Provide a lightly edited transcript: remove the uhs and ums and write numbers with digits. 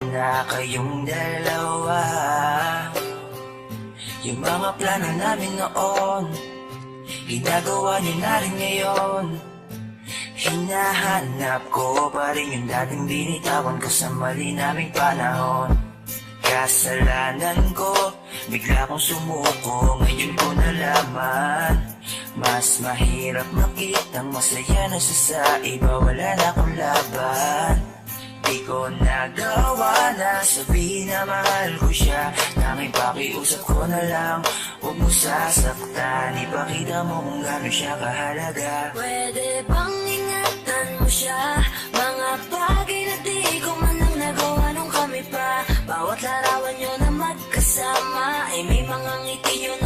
na kayong dalawa. Yung mga plano namin noon, ginagawa niyo na rin ngayon. Hinahanap ko pa rin yung dating binitawan ko sa mali naming panahon. Kasalanan ko, bigla kong sumuko, ngayon ko nalaman. Mas mahirap makitang masaya na siya sa iba, wala na akong laban. Di ko nagawa na sabihin na mahal ko siya, tanging pakiusap ko na lang, huwag mo sasaktan. Ipakita mo kung gano'n siya kahalaga. Pwede bang ingatan mo siya, mga bagay na di ko man lang nagawa nung kami pa. Bawat larawan nyo na magkasama ay may mga ngiti yun